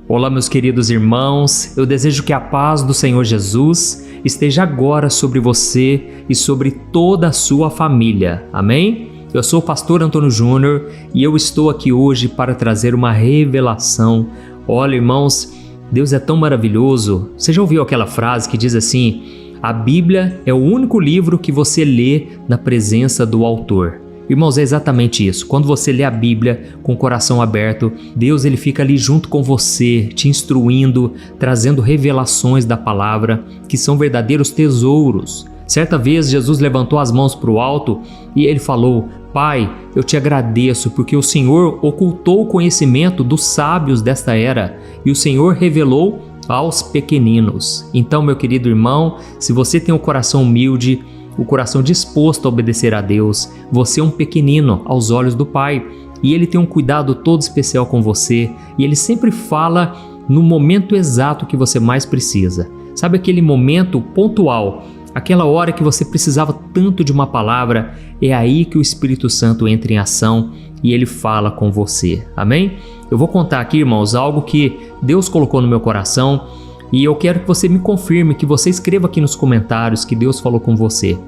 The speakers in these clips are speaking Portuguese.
Olá, meus queridos irmãos, eu desejo que a paz do Senhor Jesus esteja agora sobre você e sobre toda a sua família, amém? Eu sou o pastor Antônio Júnior e eu estou aqui hoje para trazer uma revelação. Olha, irmãos, Deus é tão maravilhoso. Você já ouviu aquela frase que diz assim: a Bíblia é o único livro que você lê na presença do autor. Irmãos, é exatamente isso. Quando você lê a Bíblia com o coração aberto, Deus ele fica ali junto com você, te instruindo, trazendo revelações da palavra, que são verdadeiros tesouros. Certa vez, Jesus levantou as mãos para o alto e ele falou: Pai, eu te agradeço porque o Senhor ocultou o conhecimento dos sábios desta era e o Senhor revelou aos pequeninos. Então, meu querido irmão, se você tem um coração humilde, o coração disposto a obedecer a Deus, você é um pequenino aos olhos do Pai e Ele tem um cuidado todo especial com você e Ele sempre fala no momento exato que você mais precisa. Sabe aquele momento pontual, aquela hora que você precisava tanto de uma palavra, é aí que o Espírito Santo entra em ação e Ele fala com você, amém? Eu vou contar aqui, irmãos, algo que Deus colocou no meu coração e eu quero que você me confirme, que você escreva aqui nos comentários que Deus falou com você.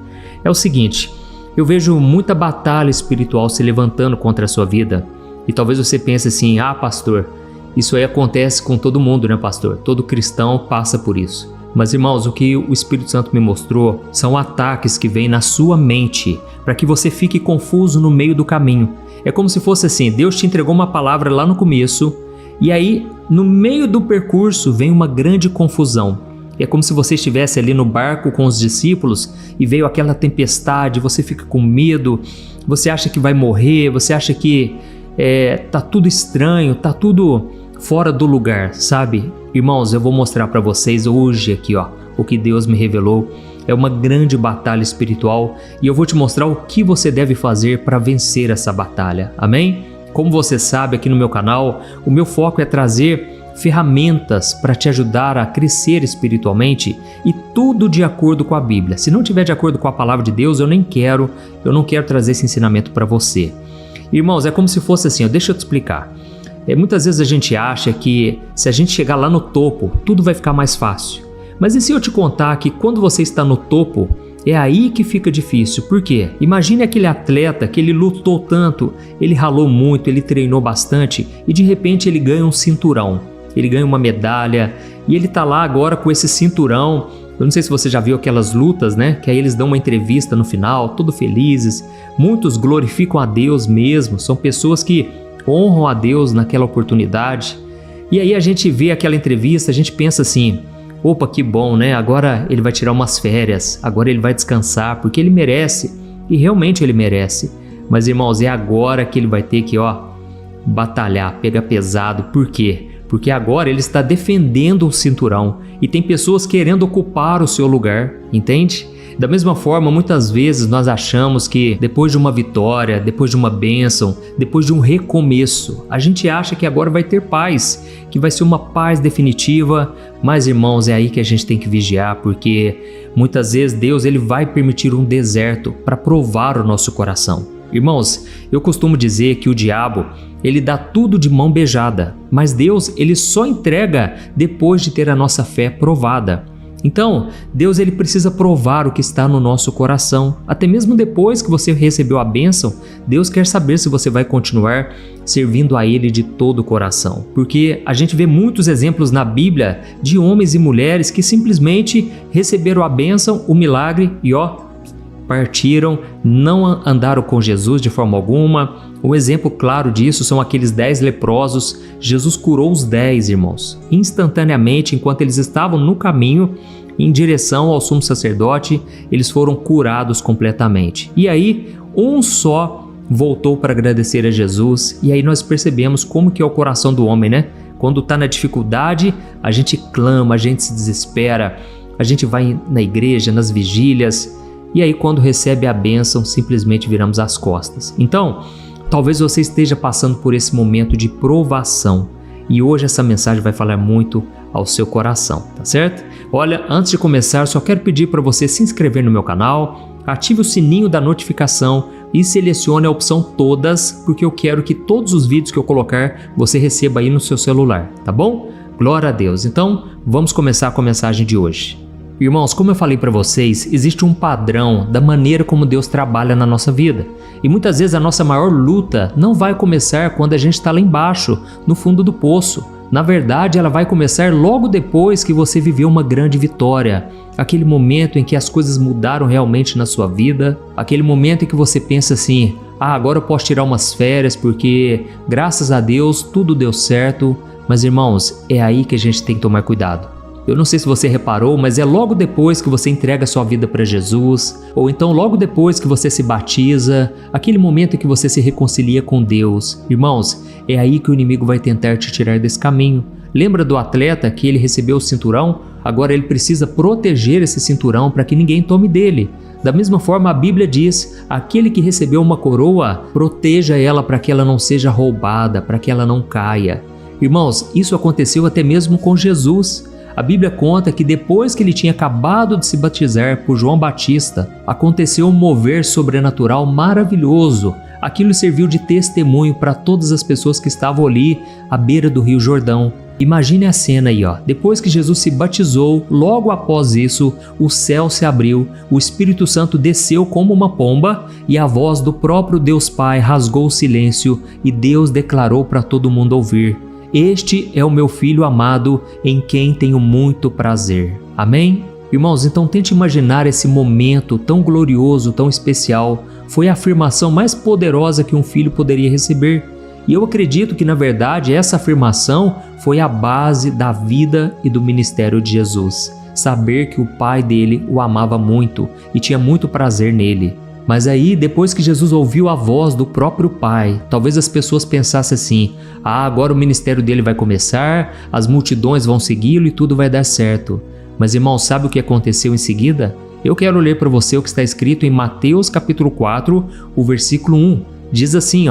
É o seguinte, eu vejo muita batalha espiritual se levantando contra a sua vida. E talvez você pense assim: ah, pastor, isso aí acontece com todo mundo, né, pastor? Todo cristão passa por isso. Mas, irmãos, o que o Espírito Santo me mostrou são ataques que vêm na sua mente para que você fique confuso no meio do caminho. É como se fosse assim: Deus te entregou uma palavra lá no começo e aí, no meio do percurso, vem uma grande confusão. É como se você estivesse ali no barco com os discípulos e veio aquela tempestade, você fica com medo, você acha que vai morrer, você acha que tá tudo estranho, tá tudo fora do lugar, sabe? Irmãos, eu vou mostrar para vocês hoje aqui, ó, o que Deus me revelou. É uma grande batalha espiritual e eu vou te mostrar o que você deve fazer para vencer essa batalha, amém? Como você sabe, aqui no meu canal, o meu foco é trazer ferramentas para te ajudar a crescer espiritualmente e tudo de acordo com a Bíblia. Se não tiver de acordo com a palavra de Deus, eu não quero trazer esse ensinamento para você. Irmãos, é como se fosse assim, deixa eu te explicar. Muitas vezes a gente acha que se a gente chegar lá no topo, tudo vai ficar mais fácil. Mas e se eu te contar que quando você está no topo, é aí que fica difícil? Por quê? Imagine aquele atleta que ele lutou tanto, ele ralou muito, ele treinou bastante e de repente ele ganha um cinturão, ele ganha uma medalha e ele tá lá agora com esse cinturão. Eu não sei se você já viu aquelas lutas, né? Que aí eles dão uma entrevista no final, todo felizes. Muitos glorificam a Deus mesmo, são pessoas que honram a Deus naquela oportunidade. E aí a gente vê aquela entrevista, a gente pensa assim: opa, que bom, né? Agora ele vai tirar umas férias, agora ele vai descansar, porque ele merece, e realmente ele merece. Mas, irmãos, é agora que ele vai ter que, batalhar, pegar pesado. Por quê? Porque agora ele está defendendo o cinturão e tem pessoas querendo ocupar o seu lugar, entende? Da mesma forma, muitas vezes nós achamos que depois de uma vitória, depois de uma bênção, depois de um recomeço, a gente acha que agora vai ter paz, que vai ser uma paz definitiva. Mas, irmãos, é aí que a gente tem que vigiar, porque muitas vezes Deus ele vai permitir um deserto para provar o nosso coração. Irmãos, eu costumo dizer que o diabo ele dá tudo de mão beijada, mas Deus ele só entrega depois de ter a nossa fé provada. Então, Deus ele precisa provar o que está no nosso coração. Até mesmo depois que você recebeu a bênção, Deus quer saber se você vai continuar servindo a Ele de todo o coração. Porque a gente vê muitos exemplos na Bíblia de homens e mulheres que simplesmente receberam a bênção, o milagre e partiram, não andaram com Jesus de forma alguma. Um exemplo claro disso são aqueles 10 leprosos. Jesus curou os 10, irmãos, instantaneamente, enquanto eles estavam no caminho em direção ao sumo sacerdote, eles foram curados completamente. E aí, um só voltou para agradecer a Jesus, e aí nós percebemos como que é o coração do homem, né? Quando está na dificuldade, a gente clama, a gente se desespera, a gente vai na igreja, nas vigílias, e aí quando recebe a bênção, simplesmente viramos as costas. Então, talvez você esteja passando por esse momento de provação e hoje essa mensagem vai falar muito ao seu coração, tá certo? Olha, antes de começar, só quero pedir para você se inscrever no meu canal, ative o sininho da notificação e selecione a opção todas, porque eu quero que todos os vídeos que eu colocar você receba aí no seu celular, tá bom? Glória a Deus. Então, vamos começar com a mensagem de hoje. Irmãos, como eu falei para vocês, existe um padrão da maneira como Deus trabalha na nossa vida. E muitas vezes a nossa maior luta não vai começar quando a gente está lá embaixo, no fundo do poço. Na verdade, ela vai começar logo depois que você viveu uma grande vitória. Aquele momento em que as coisas mudaram realmente na sua vida. Aquele momento em que você pensa assim, agora eu posso tirar umas férias porque, graças a Deus, tudo deu certo. Mas, irmãos, é aí que a gente tem que tomar cuidado. Eu não sei se você reparou, mas é logo depois que você entrega a sua vida para Jesus, ou então logo depois que você se batiza, aquele momento em que você se reconcilia com Deus. Irmãos, é aí que o inimigo vai tentar te tirar desse caminho. Lembra do atleta que ele recebeu o cinturão? Agora ele precisa proteger esse cinturão para que ninguém tome dele. Da mesma forma, a Bíblia diz, aquele que recebeu uma coroa, proteja ela para que ela não seja roubada, para que ela não caia. Irmãos, isso aconteceu até mesmo com Jesus. A Bíblia conta que depois que ele tinha acabado de se batizar por João Batista, aconteceu um mover sobrenatural maravilhoso. Aquilo serviu de testemunho para todas as pessoas que estavam ali à beira do Rio Jordão. Imagine a cena aí, depois que Jesus se batizou, logo após isso, o céu se abriu, o Espírito Santo desceu como uma pomba e a voz do próprio Deus Pai rasgou o silêncio e Deus declarou para todo mundo ouvir: este é o meu Filho amado, em quem tenho muito prazer. Amém? Irmãos, então tente imaginar esse momento tão glorioso, tão especial. Foi a afirmação mais poderosa que um filho poderia receber. E eu acredito que, na verdade, essa afirmação foi a base da vida e do ministério de Jesus. Saber que o Pai dele o amava muito e tinha muito prazer nele. Mas aí, depois que Jesus ouviu a voz do próprio Pai, talvez as pessoas pensassem assim, agora o ministério dele vai começar, as multidões vão segui-lo e tudo vai dar certo. Mas, irmão, sabe o que aconteceu em seguida? Eu quero ler para você o que está escrito em Mateus capítulo 4, o versículo 1. Diz assim,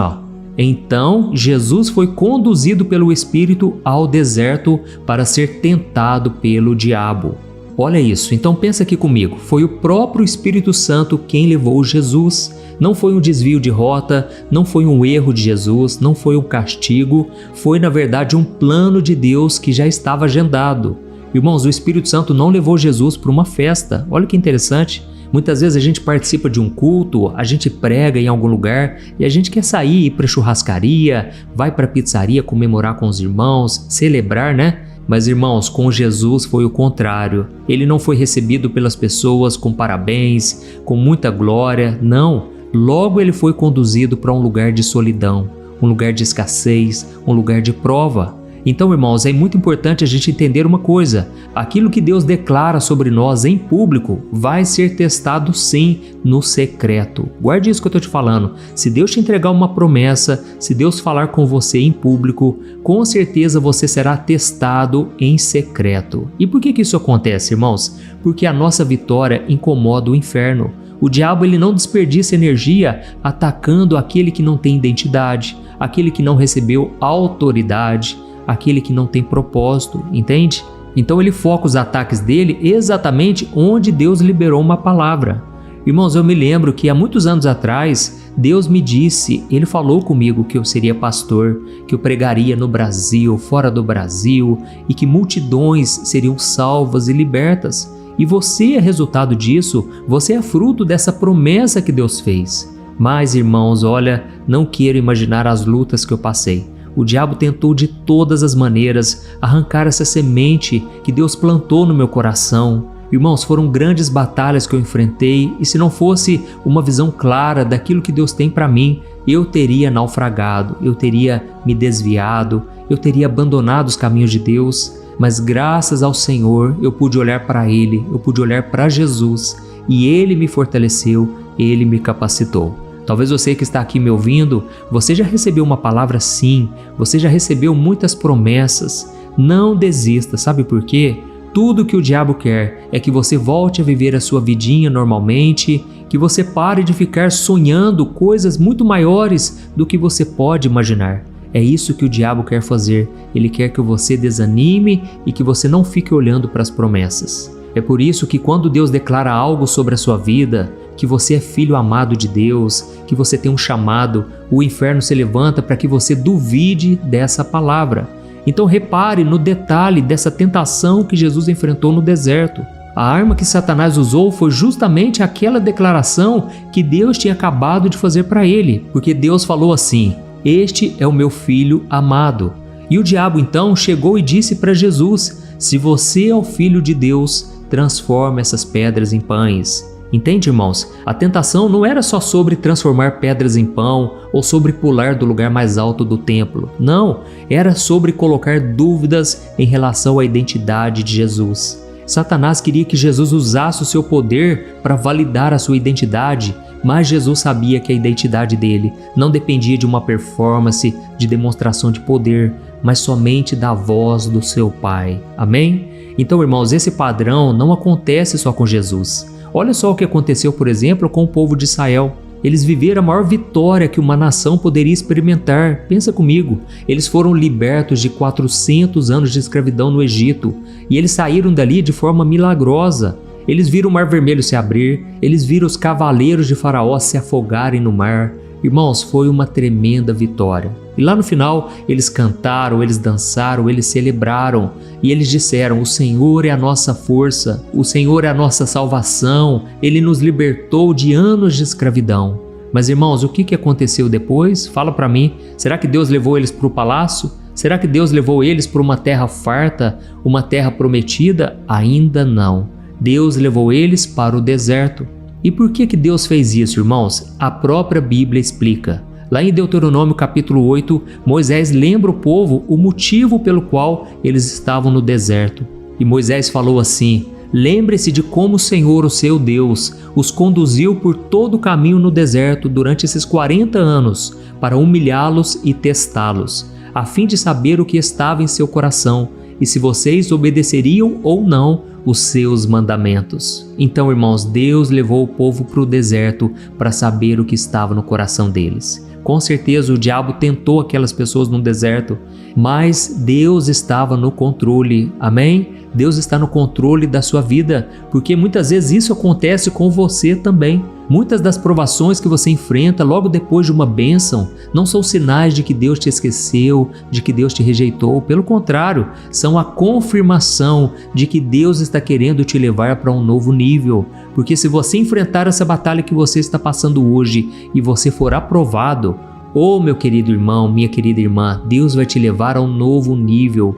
Então Jesus foi conduzido pelo Espírito ao deserto para ser tentado pelo diabo. Olha isso, então pensa aqui comigo, foi o próprio Espírito Santo quem levou Jesus. Não foi um desvio de rota, não foi um erro de Jesus, não foi um castigo, foi na verdade um plano de Deus que já estava agendado. Irmãos, o Espírito Santo não levou Jesus para uma festa, olha que interessante. Muitas vezes a gente participa de um culto, a gente prega em algum lugar e a gente quer sair, ir para churrascaria, vai para a pizzaria comemorar com os irmãos, celebrar, né? Mas, irmãos, com Jesus foi o contrário. Ele não foi recebido pelas pessoas com parabéns, com muita glória, não. Logo ele foi conduzido para um lugar de solidão, um lugar de escassez, um lugar de prova. Então, irmãos, é muito importante a gente entender uma coisa. Aquilo que Deus declara sobre nós em público vai ser testado sim no secreto. Guarde isso que eu estou te falando. Se Deus te entregar uma promessa, se Deus falar com você em público, com certeza você será testado em secreto. E por que isso acontece, irmãos? Porque a nossa vitória incomoda o inferno. O diabo ele não desperdiça energia atacando aquele que não tem identidade, aquele que não recebeu autoridade, aquele que não tem propósito, entende? Então ele foca os ataques dele exatamente onde Deus liberou uma palavra. Irmãos, eu me lembro que há muitos anos atrás, Deus me disse, Ele falou comigo que eu seria pastor, que eu pregaria no Brasil, fora do Brasil, e que multidões seriam salvas e libertas. E você é resultado disso, você é fruto dessa promessa que Deus fez. Mas, irmãos, olha, não quero imaginar as lutas que eu passei. O diabo tentou de todas as maneiras arrancar essa semente que Deus plantou no meu coração. Irmãos, foram grandes batalhas que eu enfrentei e se não fosse uma visão clara daquilo que Deus tem para mim, eu teria naufragado, eu teria me desviado, eu teria abandonado os caminhos de Deus. Mas graças ao Senhor eu pude olhar para Ele, eu pude olhar para Jesus e Ele me fortaleceu, Ele me capacitou. Talvez você que está aqui me ouvindo, você já recebeu uma palavra sim, você já recebeu muitas promessas. Não desista, sabe por quê? Tudo que o diabo quer é que você volte a viver a sua vidinha normalmente, que você pare de ficar sonhando coisas muito maiores do que você pode imaginar. É isso que o diabo quer fazer. Ele quer que você desanime e que você não fique olhando para as promessas. É por isso que quando Deus declara algo sobre a sua vida, que você é filho amado de Deus, que você tem um chamado, o inferno se levanta para que você duvide dessa palavra. Então repare no detalhe dessa tentação que Jesus enfrentou no deserto. A arma que Satanás usou foi justamente aquela declaração que Deus tinha acabado de fazer para ele, porque Deus falou assim: "Este é o meu filho amado". E o diabo então chegou e disse para Jesus: "Se você é o filho de Deus, transforma essas pedras em pães". Entende, irmãos? A tentação não era só sobre transformar pedras em pão ou sobre pular do lugar mais alto do templo. Não, era sobre colocar dúvidas em relação à identidade de Jesus. Satanás queria que Jesus usasse o seu poder para validar a sua identidade, mas Jesus sabia que a identidade dele não dependia de uma performance de demonstração de poder, mas somente da voz do seu Pai. Amém? Então, irmãos, esse padrão não acontece só com Jesus. Olha só o que aconteceu, por exemplo, com o povo de Israel. Eles viveram a maior vitória que uma nação poderia experimentar. Pensa comigo, eles foram libertos de 400 anos de escravidão no Egito e eles saíram dali de forma milagrosa. Eles viram o Mar Vermelho se abrir, eles viram os cavaleiros de Faraó se afogarem no mar. Irmãos, foi uma tremenda vitória. E lá no final, eles cantaram, eles dançaram, eles celebraram e eles disseram: "O Senhor é a nossa força, o Senhor é a nossa salvação, Ele nos libertou de anos de escravidão". Mas, irmãos, o que aconteceu depois? Fala para mim. Será que Deus levou eles para o palácio? Será que Deus levou eles para uma terra farta, uma terra prometida? Ainda não. Deus levou eles para o deserto. E por que Deus fez isso, irmãos? A própria Bíblia explica. Lá em Deuteronômio capítulo 8, Moisés lembra o povo o motivo pelo qual eles estavam no deserto. E Moisés falou assim: "Lembre-se de como o Senhor, o seu Deus, os conduziu por todo o caminho no deserto durante esses 40 anos para humilhá-los e testá-los, a fim de saber o que estava em seu coração e se vocês obedeceriam ou não os seus mandamentos". Então, irmãos, Deus levou o povo para o deserto para saber o que estava no coração deles. Com certeza o diabo tentou aquelas pessoas no deserto, mas Deus estava no controle. Amém? Deus está no controle da sua vida, porque muitas vezes isso acontece com você também. Muitas das provações que você enfrenta logo depois de uma bênção não são sinais de que Deus te esqueceu, de que Deus te rejeitou. Pelo contrário, são a confirmação de que Deus está querendo te levar para um novo nível. Porque se você enfrentar essa batalha que você está passando hoje e você for aprovado, oh, meu querido irmão, minha querida irmã, Deus vai te levar a um novo nível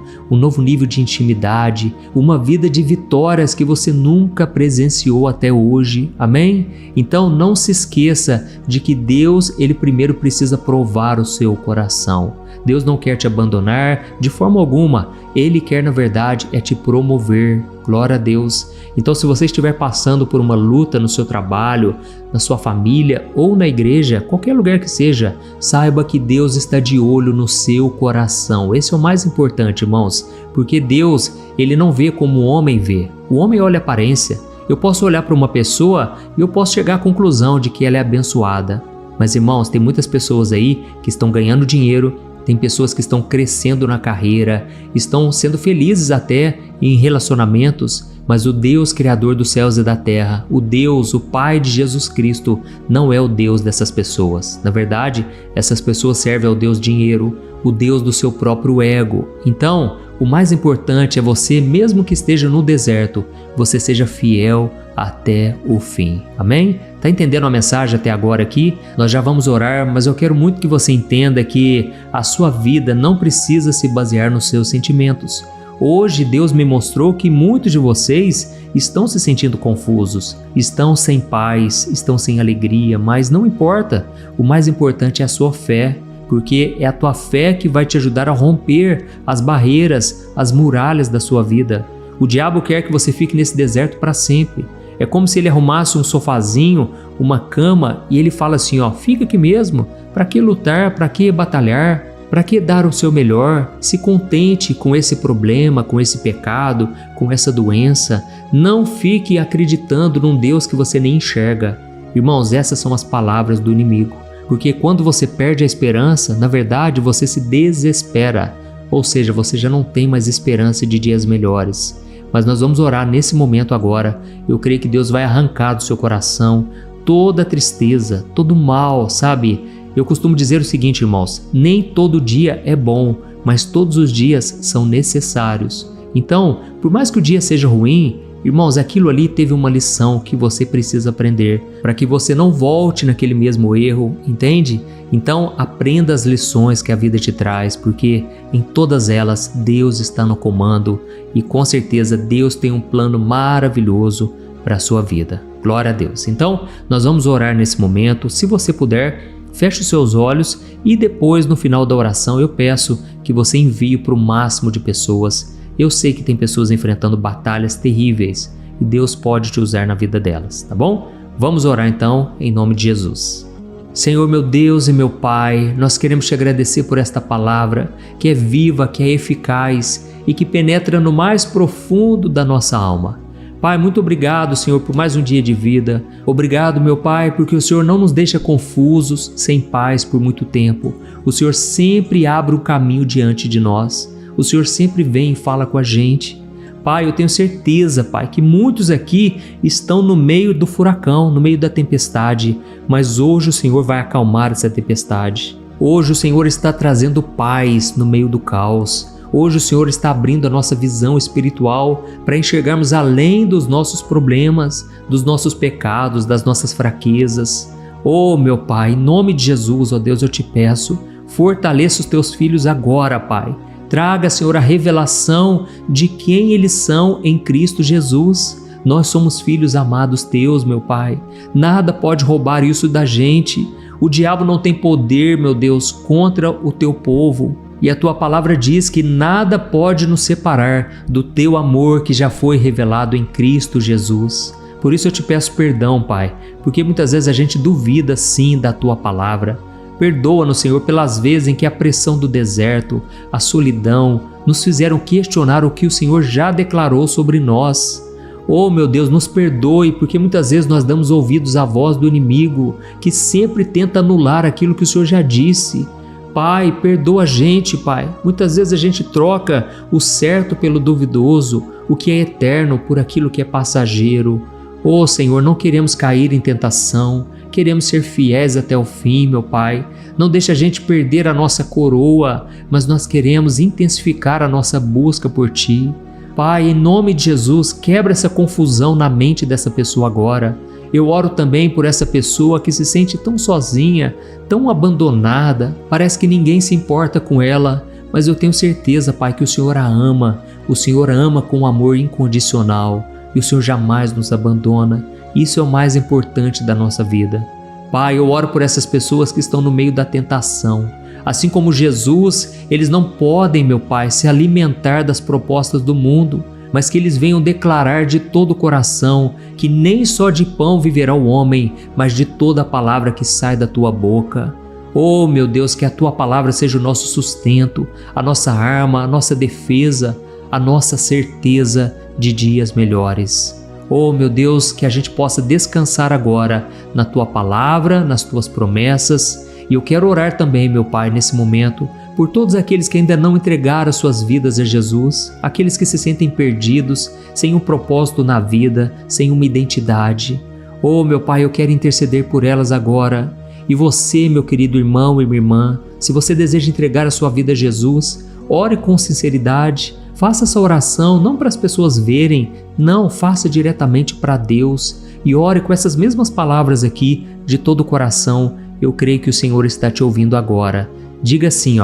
de intimidade, uma vida de vitórias que você nunca presenciou até hoje. Amém? Então não se esqueça de que Deus, Ele primeiro precisa provar o seu coração. Deus não quer te abandonar de forma alguma. Ele quer, na verdade, é te promover. Glória a Deus. Então, se você estiver passando por uma luta no seu trabalho, na sua família ou na igreja, qualquer lugar que seja, saiba que Deus está de olho no seu coração. Esse é o mais importante, irmãos, porque Deus, Ele não vê como o homem vê. O homem olha a aparência. Eu posso olhar para uma pessoa e eu posso chegar à conclusão de que ela é abençoada. Mas, irmãos, tem muitas pessoas aí que estão ganhando dinheiro, tem pessoas que estão crescendo na carreira, estão sendo felizes até em relacionamentos, mas o Deus Criador dos céus e da terra, o Deus, o Pai de Jesus Cristo, não é o Deus dessas pessoas. Na verdade, essas pessoas servem ao Deus dinheiro, o Deus do seu próprio ego. Então, o mais importante é você, mesmo que esteja no deserto, você seja fiel até o fim. Amém? Tá entendendo a mensagem até agora aqui? Nós já vamos orar, mas eu quero muito que você entenda que a sua vida não precisa se basear nos seus sentimentos. Hoje Deus me mostrou que muitos de vocês estão se sentindo confusos, estão sem paz, estão sem alegria, mas não importa. O mais importante é a sua fé, porque é a tua fé que vai te ajudar a romper as barreiras, as muralhas da sua vida. O diabo quer que você fique nesse deserto para sempre. É como se ele arrumasse um sofazinho, uma cama, e ele fala assim, ó, fica aqui mesmo, para que lutar, para que batalhar, para que dar o seu melhor? Se contente com esse problema, com esse pecado, com essa doença. Não fique acreditando num Deus que você nem enxerga. Irmãos, essas são as palavras do inimigo. Porque quando você perde a esperança, na verdade você se desespera. Ou seja, você já não tem mais esperança de dias melhores. Mas nós vamos orar nesse momento agora. Eu creio que Deus vai arrancar do seu coração toda a tristeza, todo o mal, sabe? Eu costumo dizer o seguinte, irmãos: nem todo dia é bom, mas todos os dias são necessários. Então, por mais que o dia seja ruim, irmãos, aquilo ali teve uma lição que você precisa aprender, para que você não volte naquele mesmo erro, entende? Então, aprenda as lições que a vida te traz, porque em todas elas Deus está no comando e com certeza Deus tem um plano maravilhoso para a sua vida. Glória a Deus. Então, nós vamos orar nesse momento. Se você puder, feche os seus olhos e depois, no final da oração, eu peço que você envie para o máximo de pessoas. Eu sei que tem pessoas enfrentando batalhas terríveis e Deus pode te usar na vida delas, tá bom? Vamos orar então, em nome de Jesus. Senhor, meu Deus e meu Pai, nós queremos te agradecer por esta palavra que é viva, que é eficaz e que penetra no mais profundo da nossa alma. Pai, muito obrigado, Senhor, por mais um dia de vida. Obrigado, meu Pai, porque o Senhor não nos deixa confusos, sem paz por muito tempo. O Senhor sempre abre o caminho diante de nós. O Senhor sempre vem e fala com a gente. Pai, eu tenho certeza, Pai, que muitos aqui estão no meio do furacão, no meio da tempestade, mas hoje o Senhor vai acalmar essa tempestade. Hoje o Senhor está trazendo paz no meio do caos. Hoje o Senhor está abrindo a nossa visão espiritual para enxergarmos além dos nossos problemas, dos nossos pecados, das nossas fraquezas. Oh, meu Pai, em nome de Jesus, ó Deus, eu te peço, fortaleça os teus filhos agora, Pai. Traga, Senhor, a revelação de quem eles são em Cristo Jesus. Nós somos filhos amados teus, meu Pai. Nada pode roubar isso da gente. O diabo não tem poder, meu Deus, contra o teu povo. E a tua palavra diz que nada pode nos separar do teu amor que já foi revelado em Cristo Jesus. Por isso eu te peço perdão, Pai, porque muitas vezes a gente duvida sim da tua palavra. Perdoa-nos, Senhor, pelas vezes em que a pressão do deserto, a solidão, nos fizeram questionar o que o Senhor já declarou sobre nós. Oh, meu Deus, nos perdoe, porque muitas vezes nós damos ouvidos à voz do inimigo, que sempre tenta anular aquilo que o Senhor já disse. Pai, perdoa a gente, Pai. Muitas vezes a gente troca o certo pelo duvidoso, o que é eterno por aquilo que é passageiro. Oh, Senhor, não queremos cair em tentação, queremos ser fiéis até o fim, meu Pai. Não deixa a gente perder a nossa coroa, mas nós queremos intensificar a nossa busca por Ti. Pai, em nome de Jesus, quebra essa confusão na mente dessa pessoa agora. Eu oro também por essa pessoa que se sente tão sozinha, tão abandonada, parece que ninguém se importa com ela, mas eu tenho certeza, Pai, que o Senhor a ama, o Senhor a ama com um amor incondicional e o Senhor jamais nos abandona. Isso é o mais importante da nossa vida. Pai, eu oro por essas pessoas que estão no meio da tentação. Assim como Jesus, eles não podem, meu Pai, se alimentar das propostas do mundo, mas que eles venham declarar de todo o coração que nem só de pão viverá o homem, mas de toda a palavra que sai da tua boca. Oh, meu Deus, que a tua palavra seja o nosso sustento, a nossa arma, a nossa defesa, a nossa certeza de dias melhores. Oh, meu Deus, que a gente possa descansar agora na tua palavra, nas tuas promessas. E eu quero orar também, meu Pai, nesse momento, por todos aqueles que ainda não entregaram suas vidas a Jesus, aqueles que se sentem perdidos, sem um propósito na vida, sem uma identidade. Oh, meu Pai, eu quero interceder por elas agora. E você, meu querido irmão e minha irmã, se você deseja entregar a sua vida a Jesus, ore com sinceridade, faça essa oração não para as pessoas verem, não, faça diretamente para Deus e ore com essas mesmas palavras aqui de todo o coração. Eu creio que o Senhor está te ouvindo agora. Diga assim,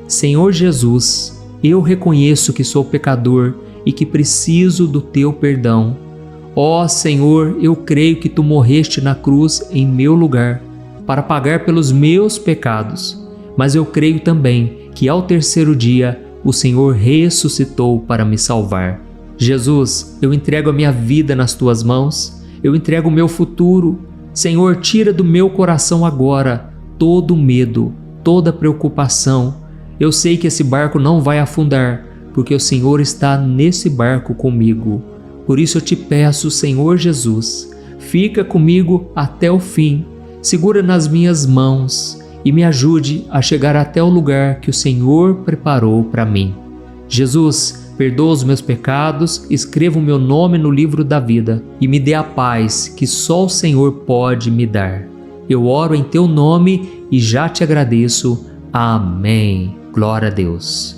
Senhor Jesus, eu reconheço que sou pecador e que preciso do teu perdão. Ó Senhor, eu creio que tu morreste na cruz em meu lugar para pagar pelos meus pecados, mas eu creio também que ao terceiro dia o Senhor ressuscitou para me salvar. Jesus, eu entrego a minha vida nas tuas mãos, eu entrego o meu futuro. Senhor, tira do meu coração agora todo medo, toda preocupação. Eu sei que esse barco não vai afundar, porque o Senhor está nesse barco comigo. Por isso eu te peço, Senhor Jesus, fica comigo até o fim, segura nas minhas mãos e me ajude a chegar até o lugar que o Senhor preparou para mim. Jesus, perdoa os meus pecados, escreva o meu nome no livro da vida e me dê a paz que só o Senhor pode me dar. Eu oro em teu nome e já te agradeço. Amém. Glória a Deus.